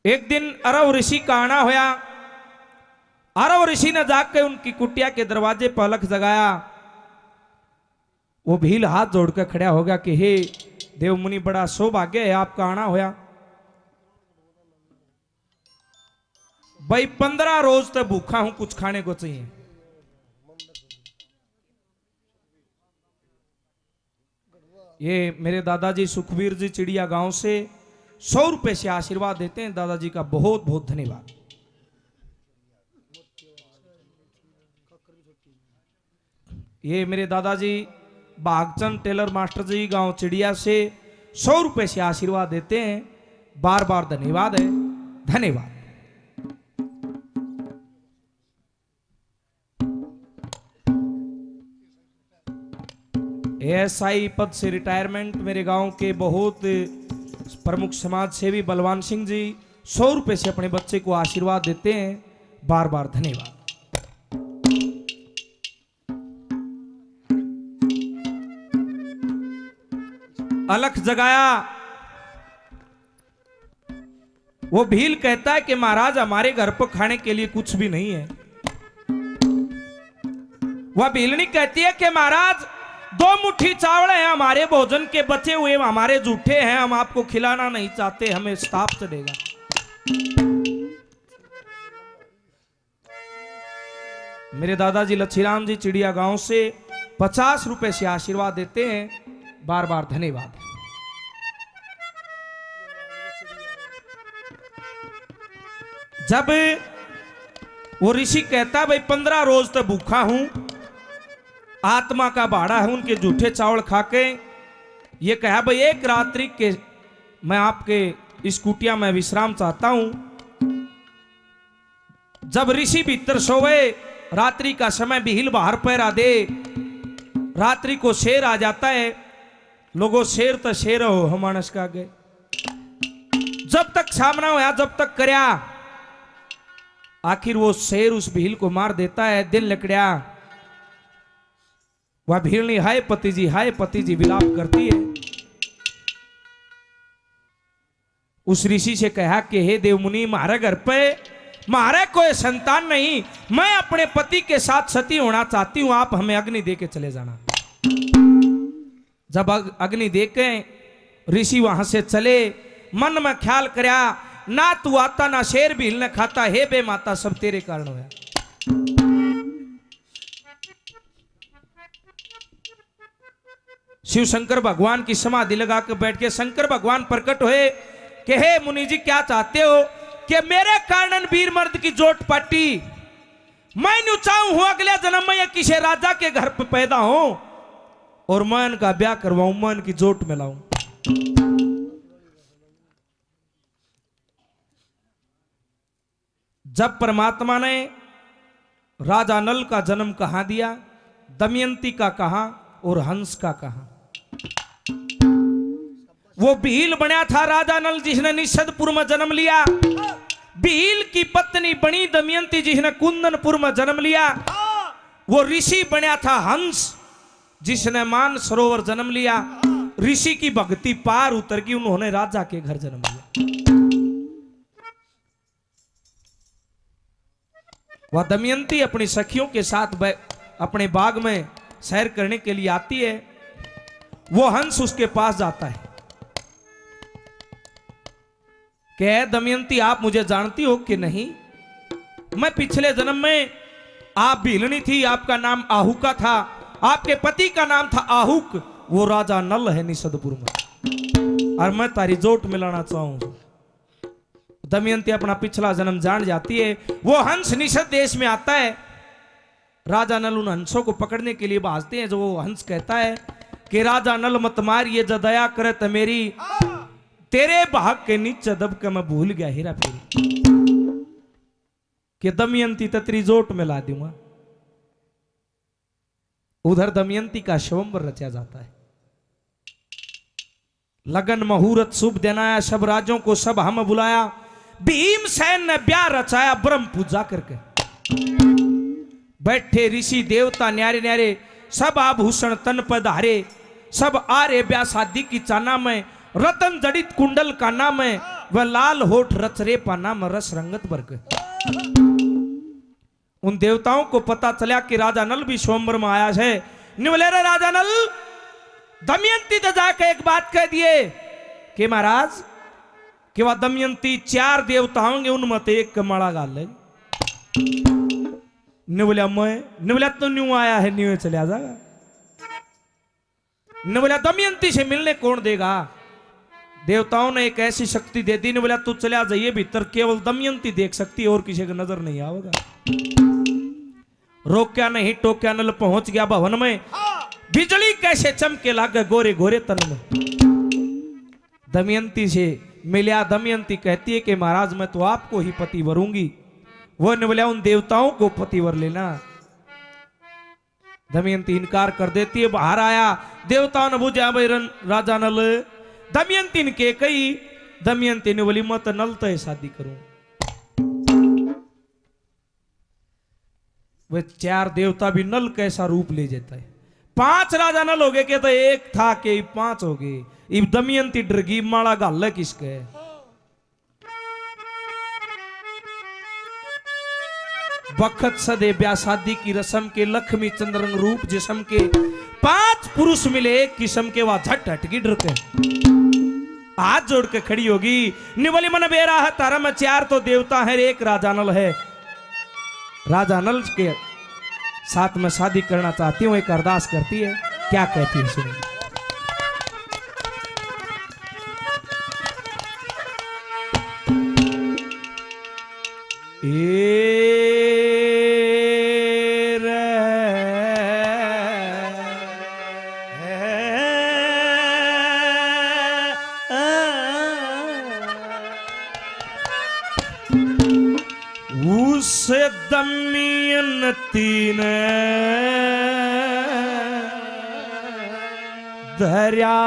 एक दिन अरव ऋषि का आना होया। अरव ऋषि ने जाकर उनकी कुटिया के दरवाजे पर अलख जगाया। वो भील हाथ जोड़कर खड़ा हो गया कि हे देव मुनि, बड़ा सौभाग्य है आपका आना होया। भाई 15 रोज तक भूखा हूं, कुछ खाने को चाहिए। ये मेरे दादाजी सुखबीर जी चिड़िया गांव से 100 रुपए से आशीर्वाद देते हैं। दादाजी का बहुत बहुत धन्यवाद। ये मेरे दादाजी भागचंद टेलर मास्टर जी गांव चिड़िया से 100 रुपए से आशीर्वाद देते हैं। बार बार धन्यवाद है, धन्यवाद। एएसआई पद से रिटायरमेंट मेरे गांव के बहुत प्रमुख समाज सेवी बलवान सिंह जी 100 रुपए से अपने बच्चे को आशीर्वाद देते हैं। बार बार धन्यवाद। अलख जगाया। वो भील कहता है कि महाराज हमारे घर पर खाने के लिए कुछ भी नहीं है। वह भीलनी कहती है कि महाराज 2 मुट्ठी चावल है हमारे भोजन के बचे हुए, हमारे जूठे हैं, हम आपको खिलाना नहीं चाहते, हमें स्ताप चलेगा। मेरे दादाजी लच्छीराम जी चिड़िया गांव से 50 रुपए से आशीर्वाद देते हैं। बार बार धन्यवाद। जब वो ऋषि कहता है भाई 15 रोज तक भूखा हूं, आत्मा का भाड़ा है, उनके जूठे चावल खा के ये कहा भाई एक रात्रि के मैं आपके इस कुटिया में विश्राम चाहता हूं। जब ऋषि भीतर सोवे, रात्रि का समय भील बाहर पैरा दे, रात्रि को शेर आ जाता है। लोगों शेर तो शेर हो हम मानस का गए। जब तक सामना होया, जब तक करया, आखिर वो शेर उस भील को मार देता है। दिन लकड़िया वह भीलनी हाय पति जी विलाप करती है। उस ऋषि से कहा कि हे देव मुनि, हमारे घर पे हमारे कोई संतान नहीं, मैं अपने पति के साथ सती होना चाहती हूं, आप हमें अग्नि दे के चले जाना। जब अग्नि दे के ऋषि वहां से चले, मन में ख्याल करया ना तू आता ना शेर भील ने खाता, हे बे माता सब तेरे कारण होया। शिव शंकर भगवान की समाधि लगा के बैठ के शंकर भगवान प्रकट हुए कि हे मुनि जी क्या चाहते हो कि मेरे कारण वीर मर्द की जोट पाटी, मैं न्यू चाहूं हूं अगले जन्म में किसी राजा के घर पे पैदा हो और मैं इनका ब्याह करवाऊं, मैं इनकी जोट में लाऊं। जब परमात्मा ने राजा नल का जन्म कहां दिया, दमयंती का कहा और हंस का कहा। वो भील बना था राजा नल जिसने निषदपुर में जन्म लिया। भील की पत्नी बनी दमयंती जिसने कुंदनपुर में जन्म लिया। वो ऋषि बना था हंस जिसने मान सरोवर जन्म लिया। ऋषि की भक्ति पार उतर गई, उन्होंने राजा के घर जन्म लिया। वह दमयंती अपनी सखियों के साथ अपने बाग में सैर करने के लिए आती है। वो हंस उसके पास जाता है कि दमयंती आप मुझे जानती हो कि नहीं, मैं पिछले जन्म में आप भीलनी थी, आपका नाम आहुका था, आपके पति का नाम था आहुक, वो राजा नल है निषदपुर में, और मैं तारी जोट मिलाना चाहूं। दमयंती अपना पिछला जन्म जान जाती है। वो हंस निषद देश में आता है। राजा नल उन हंसों को पकड़ने के लिए भाजते हैं। जो वो हंस कहता है कि राजा नल मत मार, ये दया करे तो मेरी, तेरे भाग के नीचे दब के मैं भूल गया हेरा फेरी, कि दमयंती तत्री जोट में ला दूंगा। उधर दमयंती का स्वयंवर रचा जाता है। लगन मुहूर्त शुभ देना है, सब राज्यों को सब हम बुलाया। भीमसेन ने ब्याह रचाया ब्रह्म पूजा करके। बैठे ऋषि देवता न्यारे न्यारे, सब आभूषण तन पर धारे, सब आ रे ब्याह शादी की चाना में, रतन जड़ित कुंडल का नाम है, वह लाल होठ रचरे पाना मरस रंगत वर्ग। उन देवताओं को पता चला कि राजा नल भी स्वयंवर में आया है। बोले राजा नल, दमयंती तो जाके एक बात कह दिए कि महाराज कि वह दमयंती 4 देवता होंगे, उनमें तो एक कमाड़ा गाल है। बोलिया मैं बोलिया तो न्यू आया है, न्यू चले जाएगा। बोलिया दमयंती से मिलने कौन देगा? देवताओं ने एक ऐसी शक्ति दे दी। बोला तू चला जाइए भीतर, केवल दमयंती देख सकती है और किसी को नजर नहीं आएगा। रोक्या नहीं टोक्या नल पहुंच गया भवन में। बिजली कैसे चमके लागे गोरे गोरे तन में। दमयंती से मिलिया। दमयंती कहती है कि महाराज मैं तो आपको ही पति वरूंगी। वो ने बोला उन देवताओं को पति वर लेना। दमयंती इनकार कर देती है। बाहर आया, देवताओं ने बुझा भाई राजा नल। दमयंती ने के कही। दमयंती ने बोली मैं तो नल तो शादी करूं। वे 4 देवता भी नल कैसा रूप ले जाता है। 5 राजा नल हो गए के तो एक था के 5 हो गए। इब दमयंती डरगी माड़ा गाल किसके। बखत सदे ब्याह शादी की रस्म के लक्ष्मी चंद्रन रूप जिसम के 5 पुरुष मिले एक किस्म के। वह झट हटकी डर के हाथ जोड़ के खड़ी होगी। निवली मन बेरा है तारा में 4 तो देवता है, एक राजा नल है। राजा नल के साथ में शादी करना चाहती हूँ। एक अरदास करती है। क्या कहती है सुनिए। उस दमयंती ने धर्या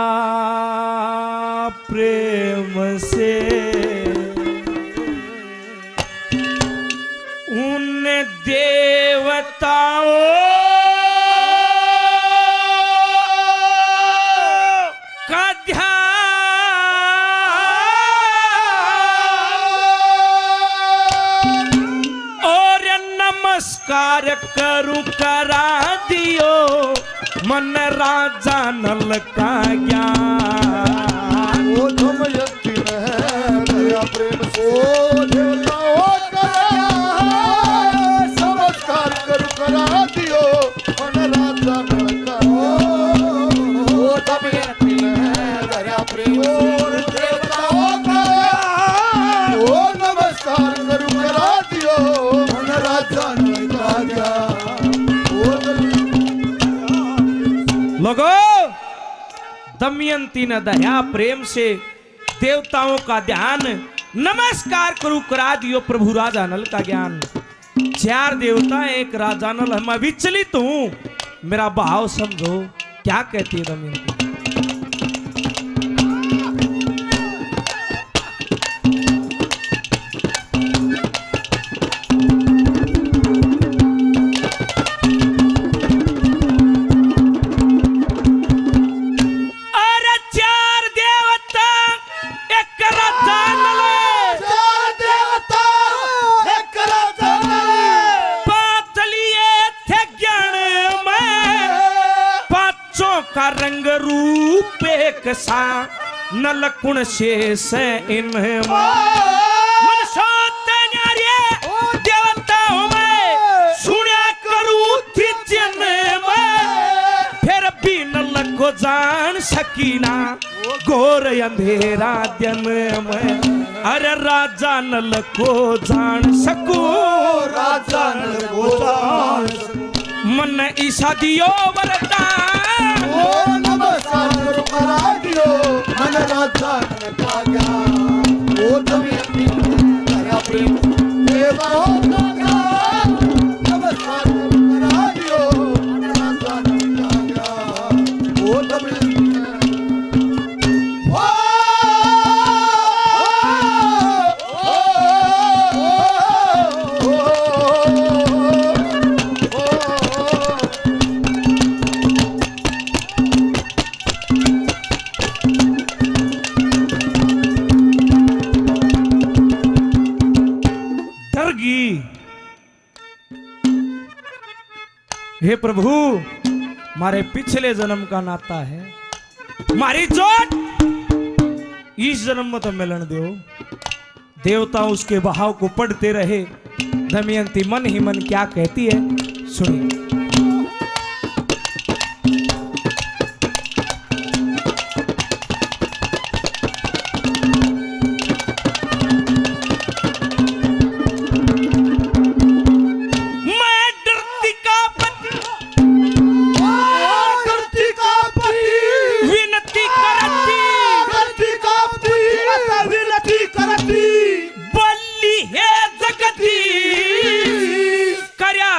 प्रेम से उन देवताओं का ध्यान और नमस्कार करूं करा दियो मन राजा नल का ज्ञान। ओ दमयंती ने दया प्रेम से देवताओं का नमस्कार करूं करा दियो मन राजा नल का। ओ दमयंती ने दया प्रेम से देवताओं का ओ नमस्कार करूं करा दियो मन राजा नल का। लोगो दमयंती ने दया प्रेम से देवताओं का ध्यान नमस्कार करूं करा दियो प्रभु राजा नल का ज्ञान। 4 देवता एक राजा नल। मैं विचलित हूं, मेरा भाव समझो। क्या कहती है दमयंती। रंग रूप एक सा नलकुण शेष इनमें देवताओं में सुना करूं थी जन्म फिर भी नल को जान सकीना घोर अंधेरा दिन में। अरे राजा नल को जान सकूं राजा नल को जान मन ईशा दियो वरदान। ओ नमस्कार करा दियो मन राजा नल का ज्ञान। ओ दमयंती दया प्रेम देवताओं का ज्ञान नमस्कार करा दियो मन राजा नल का ज्ञान। ओ दमयंती हे प्रभु, मारे पिछले जन्म का नाता है, मारी जोत इस जन्म में तो मिलन दो। देवता उसके बहाव को पढ़ते रहे। दमयंती मन ही मन क्या कहती है, सुनिए।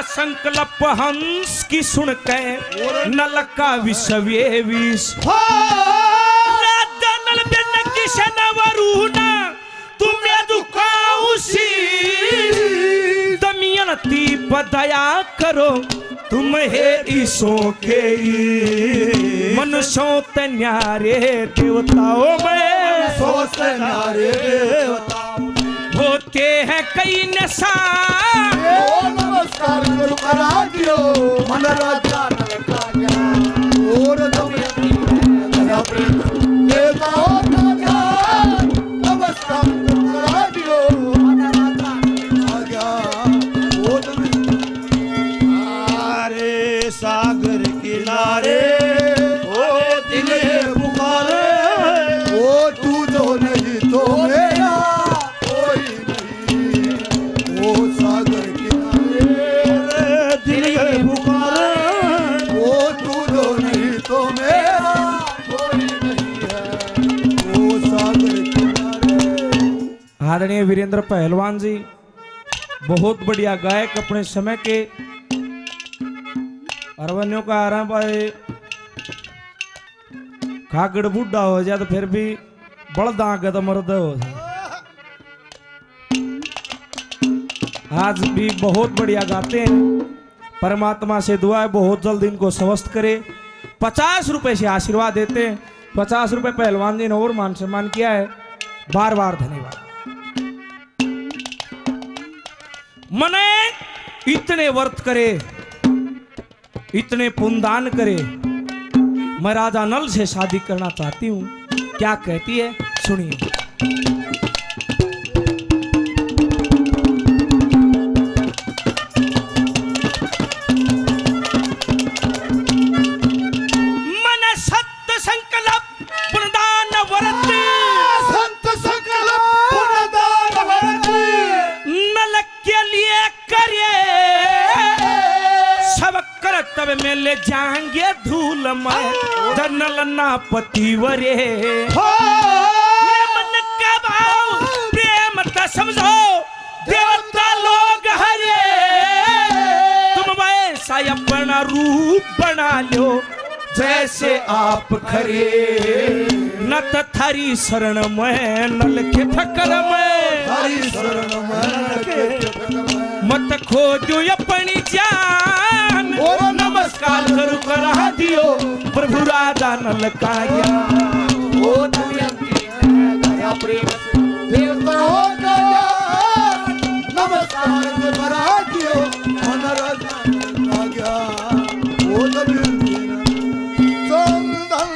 संकल्प हंस की सुन के नलका विषवे विष राधा नल बिन किशन वरुणा तुम्हें दुखाऊसी। दमयंती पर दया करो तुम हे ईशो के मनुष्यों ते न्यारे देवताओं में न्यारे होते हैं कई नशा। नमस्कार गुरु करा दियो मन राजा नलका गया और दमयंती दया प्रेम देवताओं का ज्ञान। नमस्कार गुरु करा दियो मन राजा नलका गया और आरे सागर किनारे ओ दिल पुकारे ओ तू जो नहीं तो मेरा कोई नहीं। ओ सागर दिल पुकारे ओ तू जो नहीं तो मेरा कोई नहीं है। ओ सागर किनारे। आदरणीय वीरेंद्र पहलवान जी बहुत बढ़िया गायक, अपने समय के अरवन्यों का आराम पाए। खागड़ बुढ़ा हो जाए तो फिर भी बड़दा गद मर्द हो जाए। आज भी बहुत बढ़िया गाते हैं। परमात्मा से दुआ है बहुत जल्द इनको स्वस्थ करे। 50 रुपए से आशीर्वाद देते हैं। 50 रुपए पहलवान जी ने और मान सम्मान किया है, बार बार धन्यवाद। मने इतने व्रत करे, इतने पुण्यदान करे। मैं राजा नल से शादी करना चाहती हूँ। क्या कहती है, सुनिए। मन सत्य संकल्प पुण्यदान व्रत, संत संकल्प पुण्यदान व्रत नल के लिए करिए सब कर्तव्य में ले जाएंगे धूल में जनल ना पतिवरे। मन का भाव प्रेम ता समझो देवता लोग हरे। तुम वैसा अपना रूप बना लो जैसे आप खरे। न तो थारी शरण में नल के फकर में हरि शरण मन के मत खोजो अपनी जान। और नमस्कार करो करा दियो प्रभु राजा नल का ज्ञान। ओ दमयंती दया प्रेम देवताओं का ज्ञान। नमस्कार करा दियो मन राजा का ज्ञान। ओ दमयंती चंदन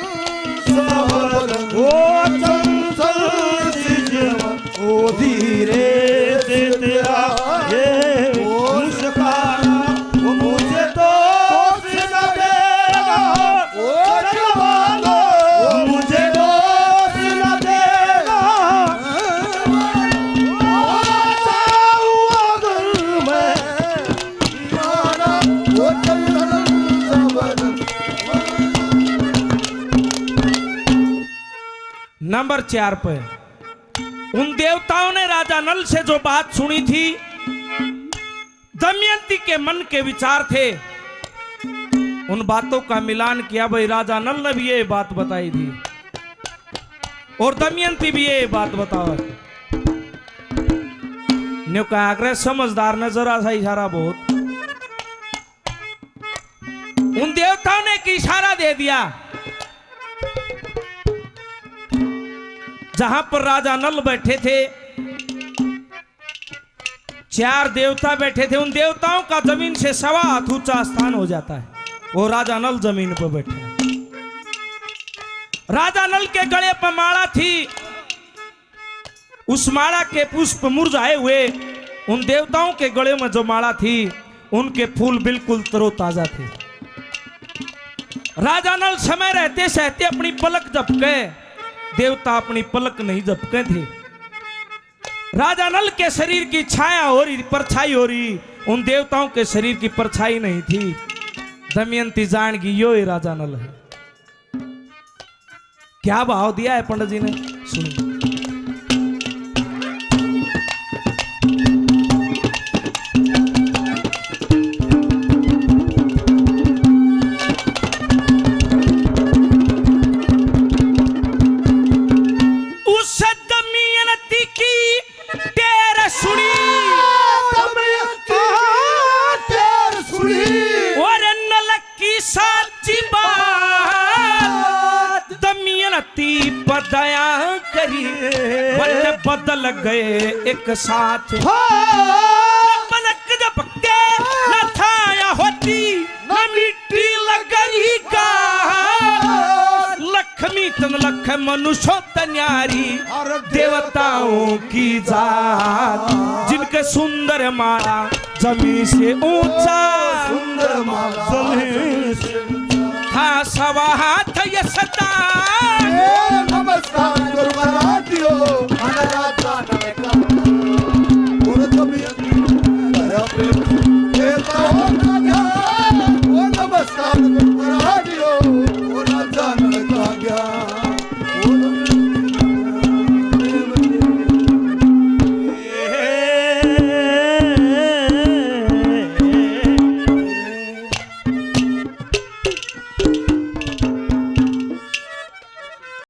सावरन ओ चंचल सी जीवन ओ धीरे से तेरा ये मुस्काना वो मुझे तो न देगा। ओ जवानो वो मुझे तो न देगा। जाऊं अगर मैं दीवाना ओ चंदन सावरन। नंबर 4 पे उन देवताओं ने राजा नल से जो बात सुनी थी, दमयंती के मन के विचार थे, उन बातों का मिलान किया। भाई राजा नल ने भी ये बात बताई थी और दमयंती भी ये बात बताओ। न्यू का आग्रह समझदार ने जरा सा इशारा बहुत। उन देवताओं ने एक इशारा दे दिया जहां पर राजा नल बैठे थे। 4 देवता बैठे थे। उन देवताओं का जमीन से 1.25 हाथ ऊंचा स्थान हो जाता है। वो राजा नल जमीन पर बैठे हैं। राजा नल के गले पर माला थी। उस माला के पुष्प मुरझाए हुए। उन देवताओं के गले में जो माला थी उनके फूल बिल्कुल तरोताजा थे। राजा नल समय रहते सहते अपनी पलक झपके। देवता अपनी पलक नहीं झपके थे। राजा नल के शरीर की छाया हो रही, परछाई हो रही। उन देवताओं के शरीर की परछाई नहीं थी। दमयंती जान की यो ही राजा नल है। क्या भाव दिया है पंडित जी ने, सुनिए। दया करी बदल गए एक साथ। पलक झपके न छाया होती न मिट्टी लगरी का। लक्ष्मी तन लख मनुष्य तन्यारी देवताओं की जात। जिनके सुंदर माला जमीन से ऊंचा सुंदर माला जमीन से था 1.25 हाथ यशता। नमस्कार गुरु महाराज जी, मन राजा नमस्कार।